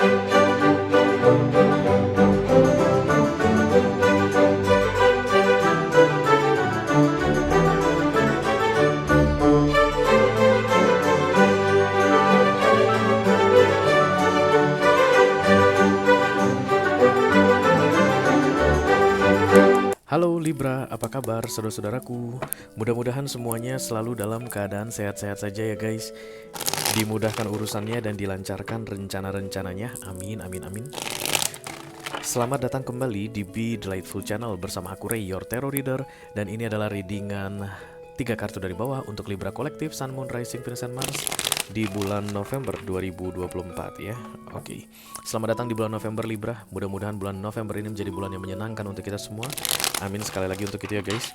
Halo Libra, apa kabar saudara-saudaraku? Mudah-mudahan semuanya selalu dalam keadaan sehat-sehat saja ya guys. Dimudahkan urusannya dan dilancarkan rencana-rencananya. Amin, amin, amin. Selamat datang kembali di Be Delightful Channel bersama aku Ray, your tarot reader. Dan ini adalah readingan 3 kartu dari bawah untuk Libra kolektif Sun, Moon, Rising, Venus, and Mars di bulan November 2024 ya. Oke. Selamat datang di bulan November Libra. Mudah-mudahan bulan November ini menjadi bulan yang menyenangkan untuk kita semua. Amin sekali lagi untuk itu ya guys.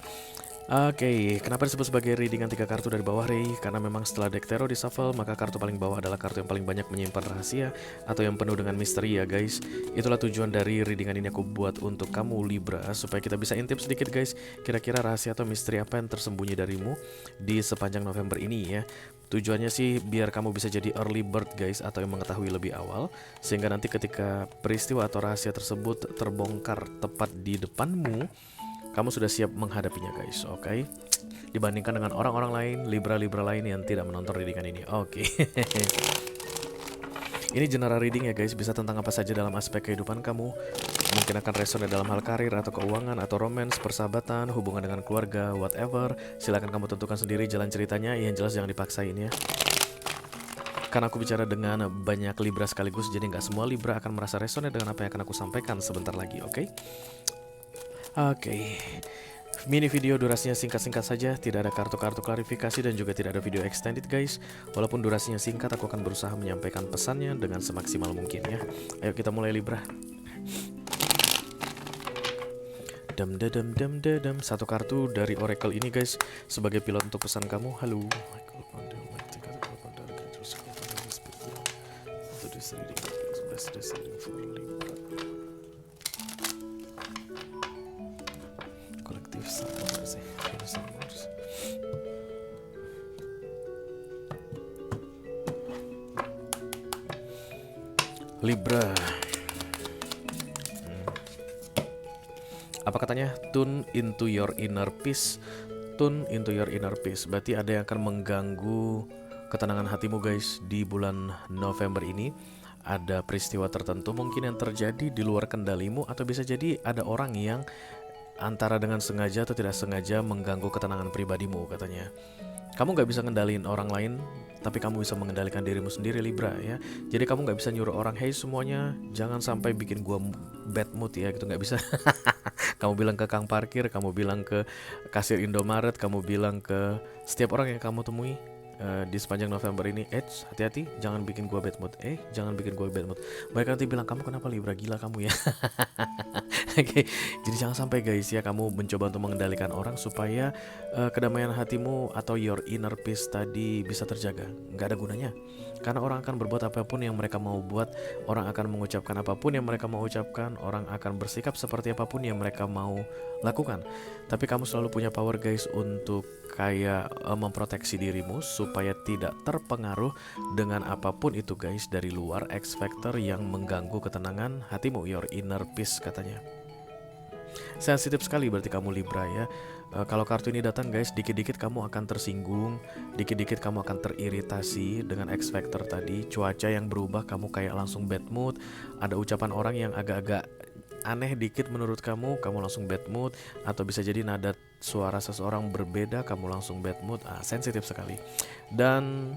Oke, kenapa disebut sebagai readingan 3 kartu dari bawah Ray? Karena memang setelah deck tarot di shuffle, maka kartu paling bawah adalah kartu yang paling banyak menyimpan rahasia atau yang penuh dengan misteri ya guys. Itulah tujuan dari readingan ini aku buat untuk kamu Libra, supaya kita bisa intip sedikit guys, kira-kira rahasia atau misteri apa yang tersembunyi darimu di sepanjang November ini ya. Tujuannya sih biar kamu bisa jadi early bird guys, atau yang mengetahui lebih awal, sehingga nanti ketika peristiwa atau rahasia tersebut terbongkar tepat di depanmu, kamu sudah siap menghadapinya guys, oke? Dibandingkan dengan orang-orang lain, Libra-Libra lain yang tidak menonton readingan ini, oke? Ini general reading ya guys, bisa tentang apa saja dalam aspek kehidupan kamu. Mungkin akan resonate dalam hal karir atau keuangan atau romance, persahabatan, hubungan dengan keluarga, whatever. Silahkan kamu tentukan sendiri jalan ceritanya, yang jelas jangan dipaksain ya. Karena aku bicara dengan banyak Libra sekaligus, jadi nggak semua Libra akan merasa resonate dengan apa yang akan aku sampaikan sebentar lagi, oke? Oke, mini video durasinya singkat-singkat saja, tidak ada kartu-kartu klarifikasi dan juga tidak ada video extended guys. Walaupun durasinya singkat, aku akan berusaha menyampaikan pesannya dengan semaksimal mungkin ya. Ayo kita mulai Libra. Satu kartu dari Oracle ini guys, sebagai pilot untuk pesan kamu. Halo. Libra, apa katanya? Tune into your inner peace. Tune into your inner peace. Berarti ada yang akan mengganggu ketenangan hatimu guys di bulan November ini. Ada peristiwa tertentu mungkin yang terjadi di luar kendalimu, atau bisa jadi ada orang yang antara dengan sengaja atau tidak sengaja mengganggu ketenangan pribadimu katanya. Kamu nggak bisa ngendaliin orang lain, tapi kamu bisa mengendalikan dirimu sendiri Libra ya. Jadi kamu nggak bisa nyuruh orang, hey semuanya jangan sampai bikin gua bad mood ya, gitu nggak bisa. Kamu bilang ke kang parkir, kamu bilang ke kasir Indomaret, kamu bilang ke setiap orang yang kamu temui di sepanjang November ini, hati-hati jangan bikin gua bad mood, jangan bikin gua bad mood. Mereka nanti bilang, kamu kenapa Libra, gila kamu ya. Oke, jadi jangan sampai guys ya kamu mencoba untuk mengendalikan orang supaya kedamaian hatimu atau your inner peace tadi bisa terjaga. Nggak ada gunanya, karena orang akan berbuat apapun yang mereka mau buat, orang akan mengucapkan apapun yang mereka mau ucapkan, orang akan bersikap seperti apapun yang mereka mau lakukan. Tapi kamu selalu punya power guys untuk kayak memproteksi dirimu supaya tidak terpengaruh dengan apapun itu guys dari luar, X factor yang mengganggu ketenangan hatimu, your inner peace katanya. Sensitif sekali berarti kamu Libra ya. Kalau kartu ini datang guys, dikit-dikit kamu akan tersinggung, dikit-dikit kamu akan teriritasi dengan X factor tadi. Cuaca yang berubah, kamu kayak langsung bad mood. Ada ucapan orang yang agak-agak aneh dikit menurut kamu langsung bad mood. Atau bisa jadi nada suara seseorang berbeda, kamu langsung bad mood. Sensitif sekali. Dan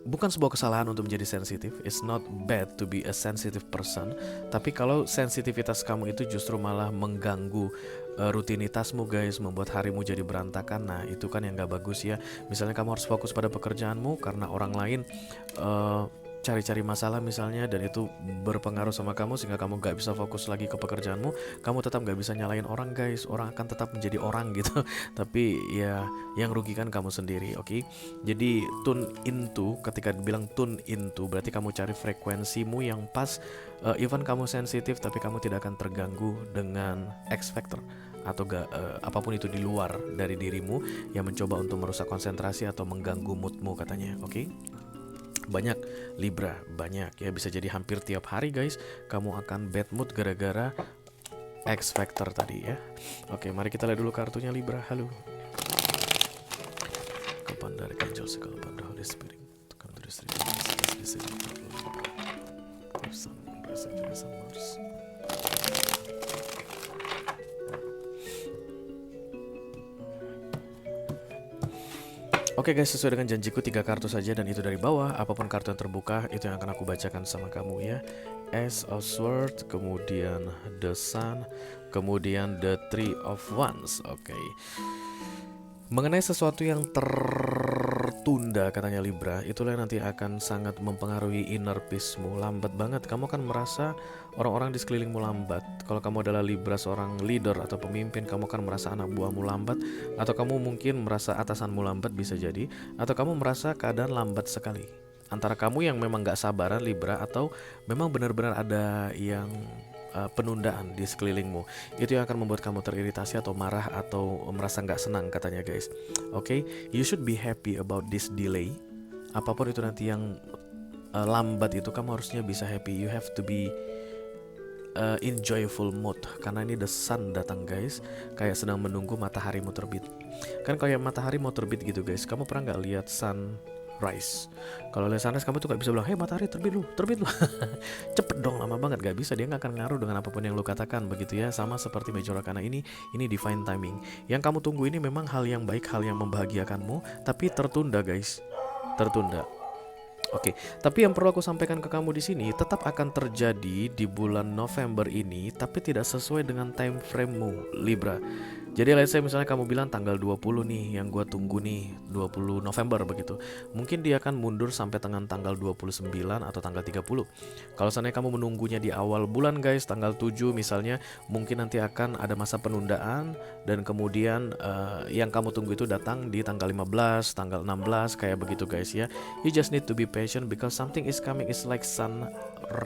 bukan sebuah kesalahan untuk menjadi sensitif. It's not bad to be a sensitive person. Tapi kalau sensitivitas kamu itu justru malah mengganggu rutinitasmu guys, membuat harimu jadi berantakan, nah itu kan yang gak bagus ya. Misalnya kamu harus fokus pada pekerjaanmu karena orang lain cari-cari masalah misalnya, dan itu berpengaruh sama kamu sehingga kamu gak bisa fokus lagi ke pekerjaanmu. Kamu tetap gak bisa nyalain orang guys, orang akan tetap menjadi orang gitu. Tapi ya yang rugikan kamu sendiri, oke? Jadi tune into, ketika bilang tune into berarti kamu cari frekuensimu yang pas. Even kamu sensitif tapi kamu tidak akan terganggu dengan X factor atau apapun itu di luar dari dirimu yang mencoba untuk merusak konsentrasi atau mengganggu moodmu katanya, oke? Banyak Libra, banyak ya, bisa jadi hampir tiap hari guys kamu akan bad mood gara-gara X Factor tadi ya. Oke, mari kita lihat dulu kartunya Libra. Halo. Kepada Archangel segala pada Holy Spirit, Tuhan Tuhan Mars. Oke guys, sesuai dengan janjiku 3 kartu saja dan itu dari bawah. Apapun kartu yang terbuka itu yang akan aku bacakan sama kamu ya. Ace of Swords, kemudian The Sun, kemudian The Three of Wands. Oke. Mengenai sesuatu yang tertunda katanya Libra, itulah yang nanti akan sangat mempengaruhi inner peace-mu. Lambat banget, kamu akan merasa orang-orang di sekelilingmu lambat. Kalau kamu adalah Libra, seorang leader atau pemimpin, kamu akan merasa anak buahmu lambat. Atau kamu mungkin merasa atasanmu lambat, bisa jadi. Atau kamu merasa keadaan lambat sekali. Antara kamu yang memang gak sabaran Libra, atau memang benar-benar ada yang penundaan di sekelilingmu. Itu yang akan membuat kamu teriritasi atau marah atau merasa nggak senang katanya guys. Oke, you should be happy about this delay. Apapun itu nanti yang lambat itu, kamu harusnya bisa happy. You have to be in joyful mood karena ini the sun datang guys, kayak sedang menunggu mataharimu terbit. Kan kayak matahari mau terbit gitu guys. Kamu pernah nggak lihat sunrise? Kalau lihat sunrise kamu tuh gak bisa bilang, hey matahari terbit lu cepet dong, lama banget, gak bisa. Dia gak akan ngaruh dengan apapun yang lu katakan begitu ya. Sama seperti Major Arcana ini divine timing. Yang kamu tunggu ini memang hal yang baik, hal yang membahagiakanmu, tapi tertunda guys, tertunda. Oke, tapi yang perlu aku sampaikan ke kamu di sini tetap akan terjadi di bulan November ini, tapi tidak sesuai dengan time frame-mu Libra. Jadi let's say misalnya kamu bilang tanggal 20 nih yang gue tunggu nih, 20 November begitu. Mungkin dia akan mundur sampai tanggal 29 atau tanggal 30. Kalau seandainya kamu menunggunya di awal bulan guys, tanggal 7 misalnya, mungkin nanti akan ada masa penundaan. Dan kemudian yang kamu tunggu itu datang di tanggal 15, tanggal 16, kayak begitu guys ya. You just need to be patient because something is coming, is like sun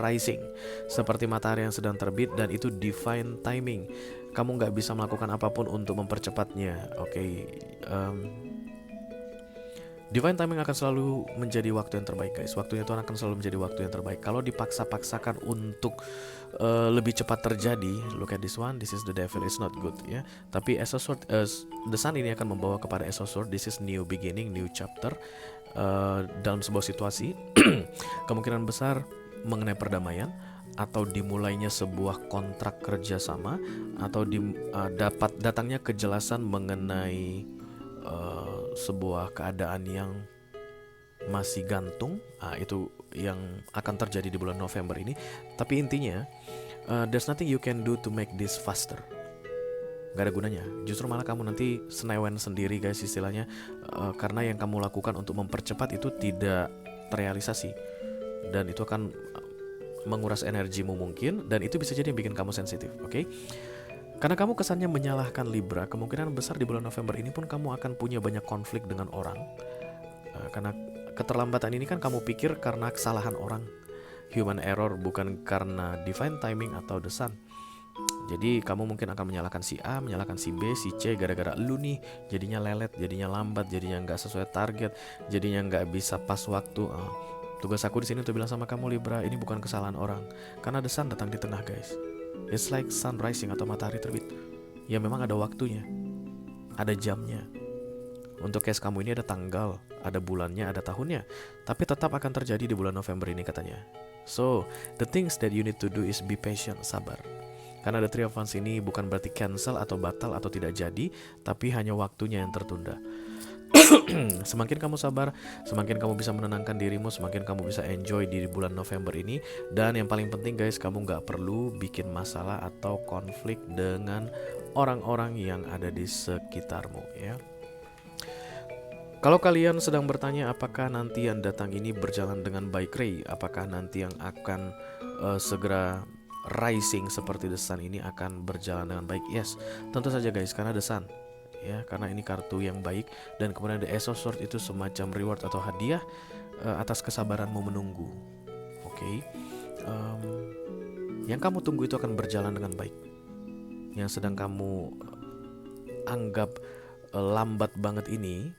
rising, seperti matahari yang sedang terbit, dan itu divine timing. Kamu nggak bisa melakukan apapun untuk mempercepatnya. Oke. Divine timing akan selalu menjadi waktu yang terbaik guys. Waktunya Tuhan akan selalu menjadi waktu yang terbaik. Kalau dipaksa-paksakan untuk lebih cepat terjadi, look at this one, this is the devil, it's not good ya. Tapi as a sword, the sun ini akan membawa kepada as a sword, this is new beginning, new chapter. Dalam sebuah situasi kemungkinan besar mengenai perdamaian, atau dimulainya sebuah kontrak kerjasama, atau dapat datangnya kejelasan mengenai sebuah keadaan yang masih gantung. Itu yang akan terjadi di bulan November ini. Tapi intinya there's nothing you can do to make this faster. Gak ada gunanya, justru malah kamu nanti senewen sendiri guys istilahnya, karena yang kamu lakukan untuk mempercepat itu tidak terrealisasi, dan itu akan menguras energimu mungkin, dan itu bisa jadi yang bikin kamu sensitif. Oke? Karena kamu kesannya menyalahkan Libra, kemungkinan besar di bulan November ini pun kamu akan punya banyak konflik dengan orang. Karena keterlambatan ini kan kamu pikir karena kesalahan orang, human error, bukan karena divine timing atau the sun. Jadi kamu mungkin akan menyalahkan si A, menyalahkan si B, si C, gara-gara lu nih jadinya lelet, jadinya lambat, jadinya nggak sesuai target, jadinya nggak bisa pas waktu. Tugas aku di sini untuk bilang sama kamu Libra, ini bukan kesalahan orang, karena the sun datang di tengah guys. It's like sun rising atau matahari terbit. Ya memang ada waktunya, ada jamnya. Untuk case kamu ini ada tanggal, ada bulannya, ada tahunnya, tapi tetap akan terjadi di bulan November ini katanya. So, the things that you need to do is be patient, sabar. Karena the Three of Wands ini bukan berarti cancel atau batal atau tidak jadi, tapi hanya waktunya yang tertunda. Semakin kamu sabar, semakin kamu bisa menenangkan dirimu, semakin kamu bisa enjoy di bulan November ini. Dan yang paling penting guys, kamu gak perlu bikin masalah atau konflik dengan orang-orang yang ada di sekitarmu ya. Kalau kalian sedang bertanya apakah nanti yang datang ini berjalan dengan baik Ray, apakah nanti yang akan segera rising seperti the sun ini akan berjalan dengan baik? Yes, tentu saja guys, karena the sun ya, karena ini kartu yang baik. Dan kemudian the Ace of Swords itu semacam reward atau hadiah atas kesabaranmu menunggu. Oke. Yang kamu tunggu itu akan berjalan dengan baik. Yang sedang kamu anggap lambat banget ini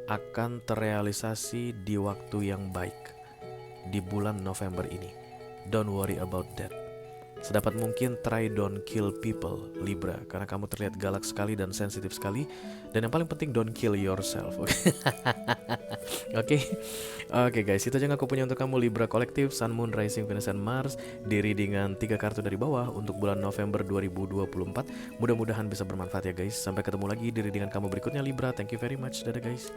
akan terrealisasi di waktu yang baik. di bulan November ini. Don't worry about that. Sedapat mungkin try don't kill people, Libra, karena kamu terlihat galak sekali dan sensitif sekali. Dan yang paling penting, don't kill yourself. Oke. Oke guys, itu aja yang aku punya untuk kamu Libra kolektif, Sun, Moon, Rising, Venus, dan Mars di readingan 3 kartu dari bawah untuk bulan November 2024. Mudah-mudahan bisa bermanfaat ya guys. Sampai ketemu lagi di readingan kamu berikutnya Libra. Thank you very much. Dadah guys.